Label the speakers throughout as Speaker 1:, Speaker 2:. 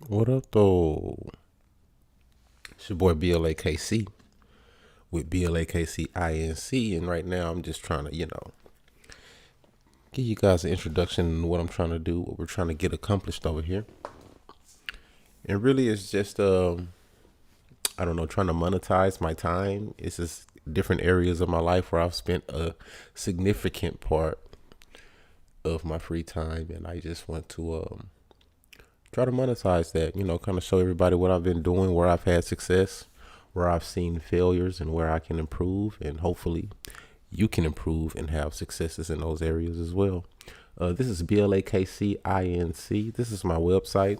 Speaker 1: What up, though? It's your boy BlaKC with BlaKCinc, and right now I'm just trying to, give you guys an introduction to what I'm trying to do, what we're trying to get accomplished over here. And really, it's just, I don't know, trying to monetize my time. It's just different areas of my life where I've spent a significant part of my free time, and I just want to try to monetize that, kind of show everybody what I've been doing, where I've had success, where I've seen failures, and where I can improve. And hopefully you can improve and have successes in those areas as well. This is BlaKCinc. This is my website,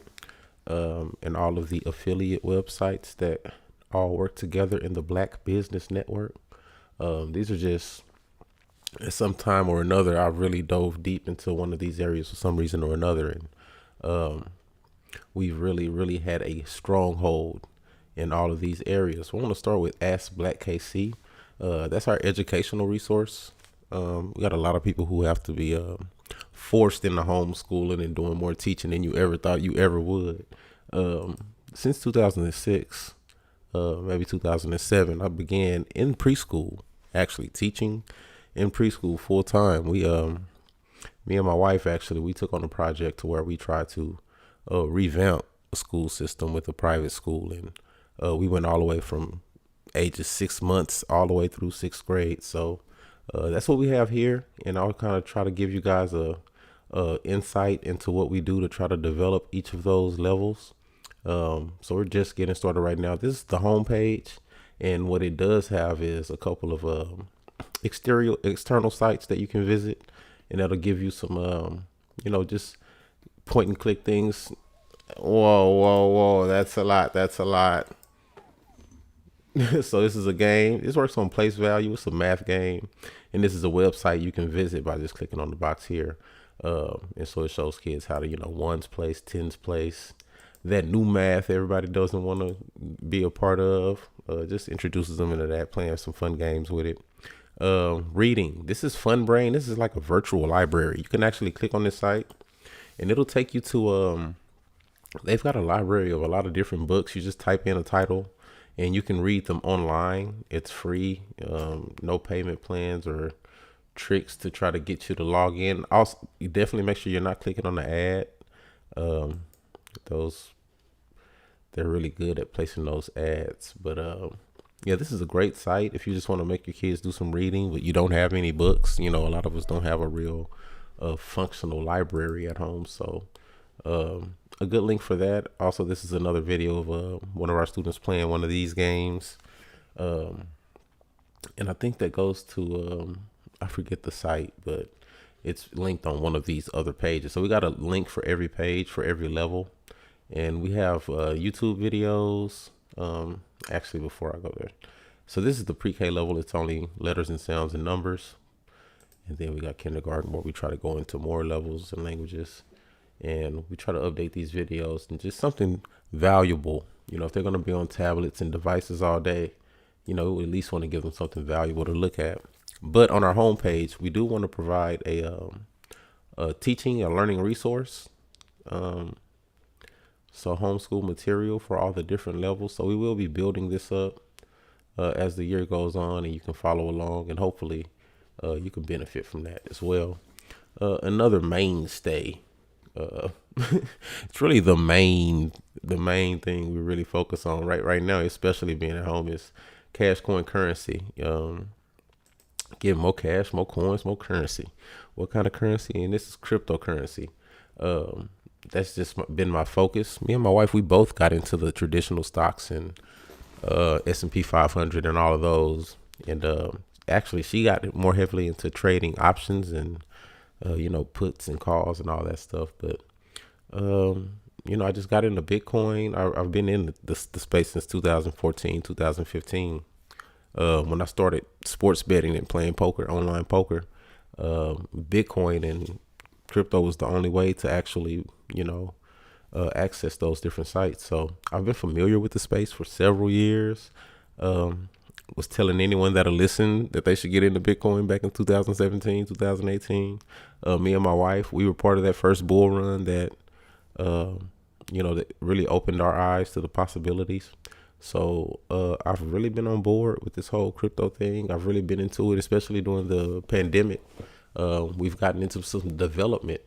Speaker 1: and all of the affiliate websites that all work together in the Black Business Network. These are just, at some time or another, I really dove deep into one of these areas for some reason or another. And we've really had a stronghold in all of these areas. So I want to start with Ask BlaKC. That's our educational resource. We got a lot of people who have to be forced into homeschooling and doing more teaching than you ever thought you ever would. Since 2006, maybe 2007, I began in preschool, actually teaching in preschool full time. Me and my wife, actually, we took on a project to where we tried to revamp a school system with a private school. And we went all the way from ages 6 months all the way through sixth grade. So that's what we have here. And I'll kind of try to give you guys a insight into what we do to try to develop each of those levels. So we're just getting started right now. This is the homepage. And what it does have is a couple of external sites that you can visit. And that'll give you some, just point and click things. Whoa. That's a lot. So this is a game. This works on place value. It's a math game. And this is a website you can visit by just clicking on the box here. And so it shows kids how to, ones place, tens place, that new math everybody doesn't want to be a part of. Just introduces them into that, playing some fun games with it. Reading. This is Fun Brain. This is like a virtual library. You can actually click on this site and it'll take you to, they've got a library of a lot of different books. You just type in a title and you can read them online. It's free. No payment plans or tricks to try to get you to log in. Also, you definitely make sure you're not clicking on the ad. They're really good at placing those ads, but, yeah, this is a great site if you just want to make your kids do some reading, but you don't have any books. A lot of us don't have a real functional library at home. So a good link for that. Also, this is another video of one of our students playing one of these games. And I think that goes to, I forget the site, but it's linked on one of these other pages. So we got a link for every page, for every level. And we have YouTube videos. Actually, before I go there, so this is the pre-K level. It's only letters and sounds and numbers. And then we got kindergarten, where we try to go into more levels and languages. And we try to update these videos and just something valuable. If they're going to be on tablets and devices all day, we at least want to give them something valuable to look at. But on our homepage, we do want to provide a learning resource. So homeschool material for all the different levels. So we will be building this up as the year goes on, and you can follow along, and hopefully you can benefit from that as well. Another mainstay. It's really the main thing we really focus on right now, especially being at home, is cash, coin, currency. Get more cash, more coins, more currency. What kind of currency? And this is cryptocurrency. That's just been my focus. Me and my wife, we both got into the traditional stocks and S&P 500 and all of those. And actually, she got more heavily into trading options and, puts and calls and all that stuff. But, I just got into Bitcoin. I've been in the space since 2014, 2015. When I started sports betting and playing poker, online poker, Bitcoin and crypto was the only way to actually, access those different sites. So I've been familiar with the space for several years. Was telling anyone that'll listen that they should get into Bitcoin back in 2017, 2018. Me and my wife, we were part of that first bull run that that really opened our eyes to the possibilities. So I've really been on board with this whole crypto thing. I've really been into it, especially during the pandemic. We've gotten into some development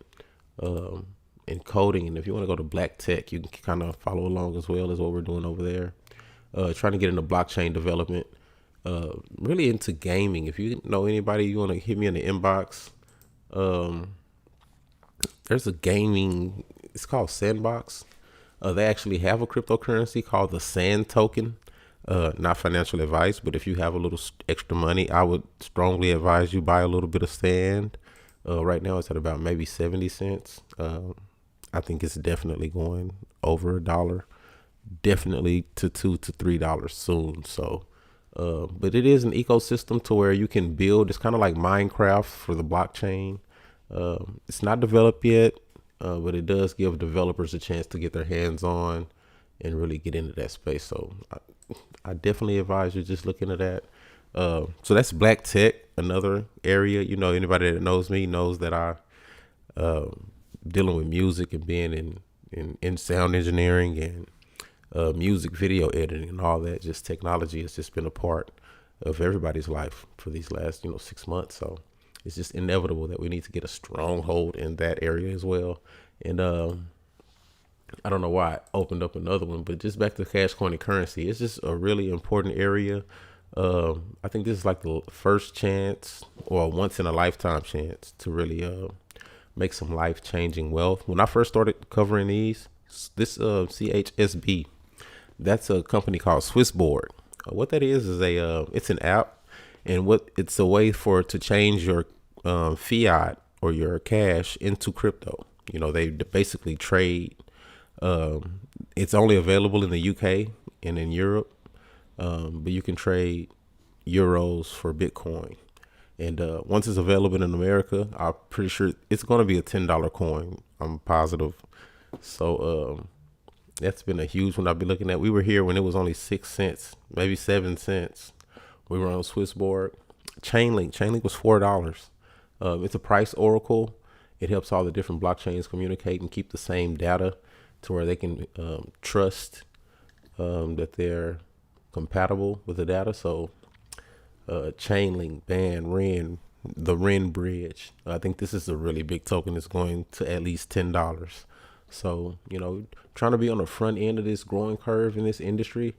Speaker 1: in coding, and if you want to go to BlaKCinc, you can kind of follow along as well as what we're doing over there. Trying to get into blockchain development, really into gaming. If you know anybody, you want to hit me in the inbox. There's a gaming, it's called Sandbox. They actually have a cryptocurrency called the Sand token. Not financial advice, but if you have a little extra money, I would strongly advise you buy a little bit of sand. Right now it's at about maybe 70 cents. I think it's definitely going over $1, definitely to $2 to $3 soon. So, but it is an ecosystem to where you can build. It's kind of like Minecraft for the blockchain. It's not developed yet, but it does give developers a chance to get their hands on and really get into that space. So I definitely advise you just look into that. So that's BlaKCinc, another area. Anybody that knows me knows that I dealing with music and being in sound engineering and music video editing and all that. Just technology has just been a part of everybody's life for these last 6 months. So it's just inevitable that we need to get a stronghold in that area as well. And I don't know why I opened up another one, but just back to cash, coin, and currency. It's just a really important area. I think this is like the first chance or a once in a lifetime chance to really make some life changing wealth. When I first started covering this CHSB, that's a company called Swissboard. What that is it's an app, and it's a way to change your fiat or your cash into crypto. They basically trade. It's only available in the UK and in Europe, but you can trade euros for Bitcoin. And once it's available in America, I'm pretty sure it's going to be a $10 coin. I'm positive. So that's been a huge one I've been looking at. We were here when it was only 6 cents, maybe 7 cents. We were on Swissboard. Chainlink was $4. It's a price oracle. It helps all the different blockchains communicate and keep the same data to where they can trust that they're compatible with the data. So Chainlink, Ren, the Ren bridge. I think this is a really big token. It's going to at least $10. So, trying to be on the front end of this growing curve in this industry.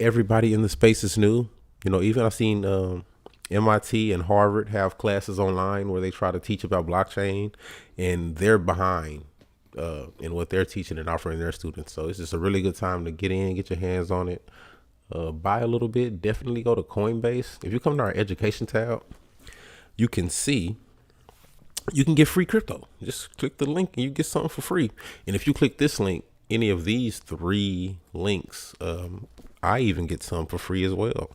Speaker 1: Everybody in the space is new. Even I've seen MIT and Harvard have classes online where they try to teach about blockchain, and they're behind in what they're teaching and offering their students. So it's just a really good time to get in, get your hands on it, buy a little bit. Definitely go to Coinbase. If you come to our education tab, you can see you can get free crypto. Just click the link and you get something for free. And if you click this link, any of these 3 links, I even get some for free as well.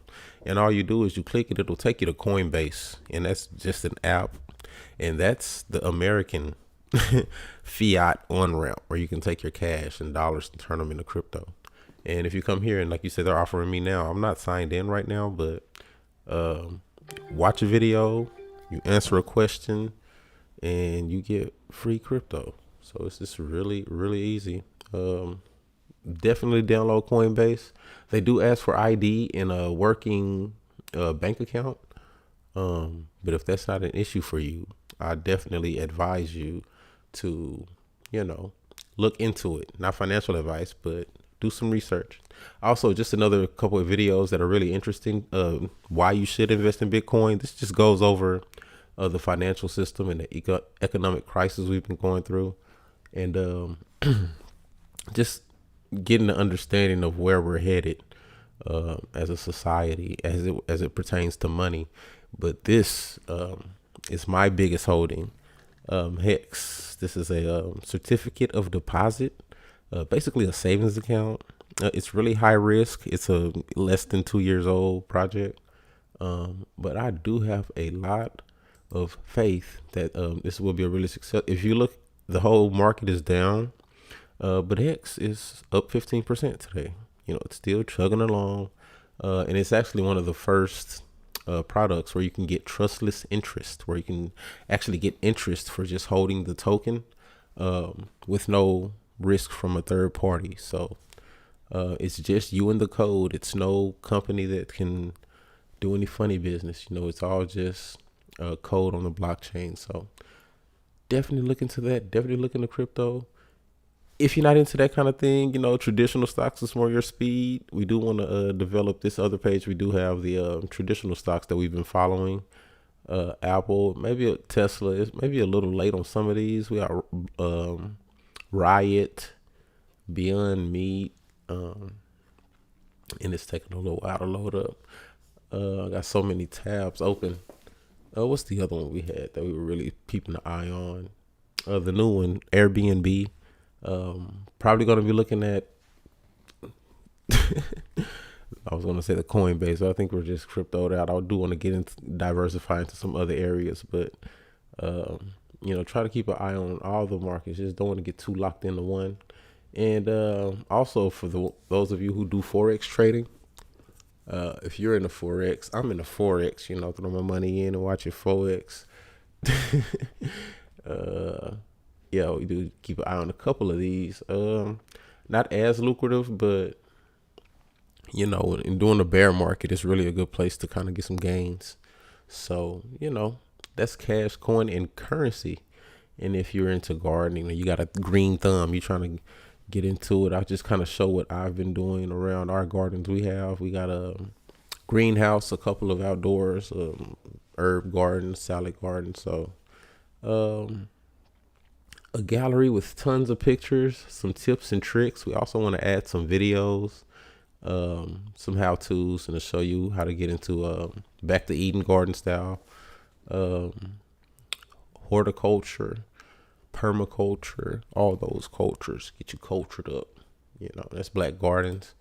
Speaker 1: And all you do is you click it, it'll take you to Coinbase, and that's just an app. And that's the American fiat on ramp where you can take your cash and dollars and turn them into crypto. And if you come here and like you said, they're offering me now, I'm not signed in right now, but watch a video, you answer a question, and you get free crypto. So it's just really, really easy. Definitely download Coinbase. They do ask for ID and a working bank account. But if that's not an issue for you, I definitely advise you to, look into it. Not financial advice, but do some research. Also, just another couple of videos that are really interesting. Why you should invest in Bitcoin. This just goes over the financial system and the economic crisis we've been going through, and just getting an understanding of where we're headed as a society as it pertains to money. But this is my biggest holding. HEX. This is a certificate of deposit, basically a savings account. It's really high risk. It's a less than 2 years old project, but I do have a lot of faith that this will be a really success. If you look, the whole market is down, but HEX is up 15% today. It's still chugging along, and it's actually one of the first products where you can get trustless interest, where you can actually get interest for just holding the token with no risk from a third party. So it's just you and the code. It's no company that can do any funny business. It's all just code on the blockchain. So definitely look into that. Definitely look into crypto. If you're not into that kind of thing, traditional stocks is more your speed. We do want to develop this other page. We do have the traditional stocks that we've been following. Apple, maybe Tesla is maybe a little late on some of these. We got Riot, Beyond Meat, and it's taking a little while to load up. I got so many tabs open. What's the other one we had that we were really keeping an eye on? The new one, Airbnb. Probably going to be looking at I was going to say the Coinbase, but I think we're just cryptoed out. I do want to get into diversify into some other areas, but try to keep an eye on all the markets. Just don't want to get too locked into one. And also for those of you who do Forex trading, if you're in the Forex, I'm in the Forex, throw my money in and watch it Forex. Yeah, we do keep an eye on a couple of these. Not as lucrative, but in doing a bear market, it's really a good place to kind of get some gains. So, that's cash, coin, and currency. And if you're into gardening or you got a green thumb, you're trying to get into it, I'll just kind of show what I've been doing around our gardens. We got a greenhouse, a couple of outdoors, herb gardens, salad gardens. So, a gallery with tons of pictures, some tips and tricks. We also want to add some videos, some how-tos, and to show you how to get into back to Eden garden style, horticulture, permaculture, all those cultures. Get you cultured up. That's Black Gardens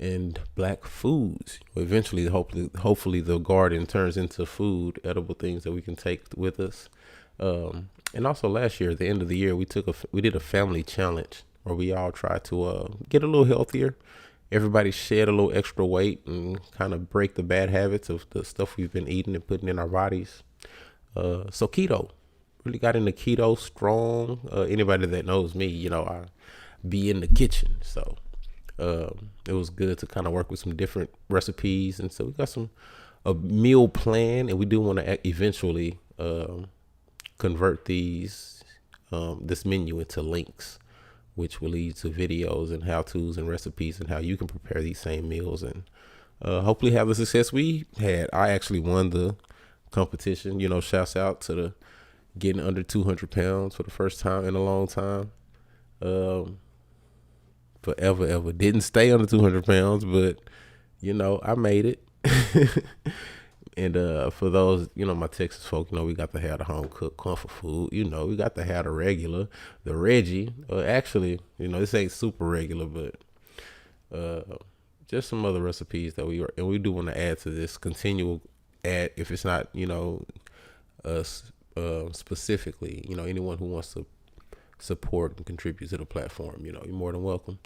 Speaker 1: and Black Foods. Eventually, hopefully the garden turns into food, edible things that we can take with us. And also last year, at the end of the year, we did a family challenge where we all tried to get a little healthier. Everybody shed a little extra weight and kind of break the bad habits of the stuff we've been eating and putting in our bodies. So keto, really got into keto strong. Anybody that knows me, I be in the kitchen. So it was good to kind of work with some different recipes. And so we got a meal plan, and we do want to eventually convert this menu into links, which will lead to videos and how-tos and recipes and how you can prepare these same meals and hopefully have the success we had. I actually won the competition. Shouts out to the getting under 200 pounds for the first time in a long time. Forever, ever. Didn't stay under 200 pounds, but, I made it. And for those, my Texas folk, we got to have the home cooked comfort food. We got to have the regular, the Reggie. Actually, this ain't super regular, but just some other recipes that we do want to add to this continual ad. If it's not, specifically, anyone who wants to support and contribute to the platform, you're more than welcome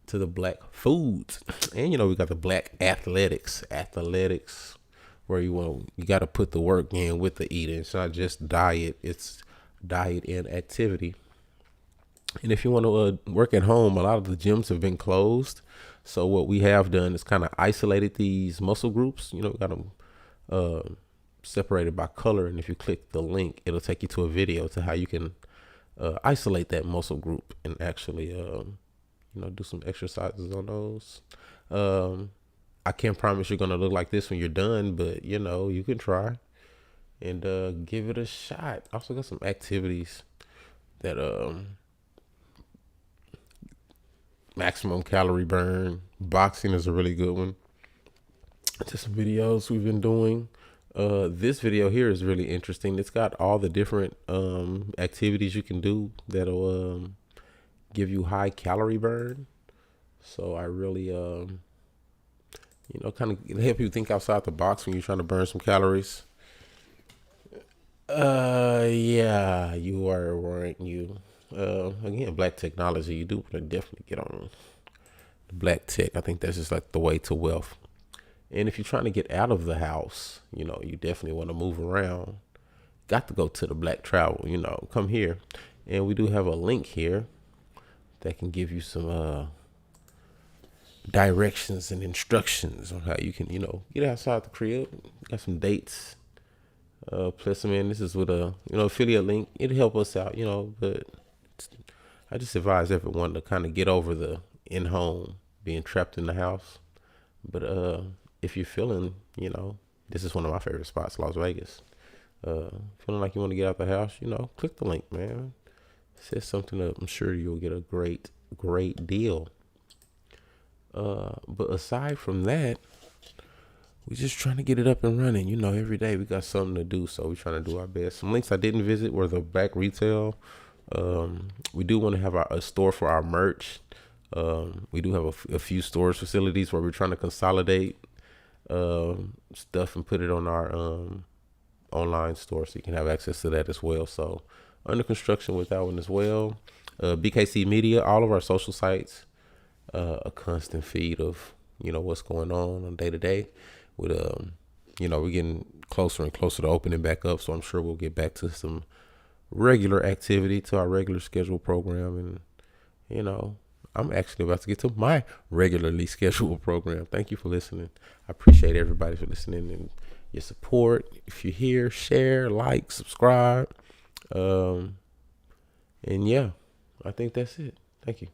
Speaker 1: to the Black Foods. And, we got the Black Athletics, where you got to put the work in with the eating. It's not just diet, it's diet and activity. And if you want to work at home, a lot of the gyms have been closed. So what we have done is kind of isolated these muscle groups. We got them separated by color. And if you click the link, it'll take you to a video to how you can isolate that muscle group and actually, do some exercises on those. I can't promise you're going to look like this when you're done, but, you can try and give it a shot. I also got some activities that maximum calorie burn. Boxing is a really good one. Just some videos we've been doing. This video here is really interesting. It's got all the different activities you can do that'll give you high calorie burn. So I really... kind of help you think outside the box when you're trying to burn some calories. Yeah, you are, weren't you? Again, Black technology, you do want to definitely get on the Black tech. I think that's just like the way to wealth. And if you're trying to get out of the house, you definitely want to move around. Got to go to the Black Travel, come here. And we do have a link here that can give you some directions and instructions on how you can, get outside the crib. Got some dates. Plus, man, this is with a, affiliate link. It'll help us out, but I just advise everyone to kind of get over the in-home, being trapped in the house. But if you're feeling, this is one of my favorite spots, Las Vegas. Feeling like you want to get out the house, click the link, man. Set something up. I'm sure you'll get a great deal. But aside from that, we're just trying to get it up and running. Every day we got something to do, so we're trying to do our best. Some links I didn't visit were the back retail. We do want to have a store for our merch. We do have a few storage facilities where we're trying to consolidate stuff and put it on our online store, so you can have access to that as well. So under construction with that one as well. BKC Media, all of our social sites, a constant feed of what's going on day to day. With we're getting closer and closer to opening back up, so I'm sure we'll get back to some regular activity, to our regular scheduled program. And I'm actually about to get to my regularly scheduled program. Thank you for listening. I appreciate everybody for listening and your support. If you're here, share, like, subscribe. And yeah, I think that's it. Thank you.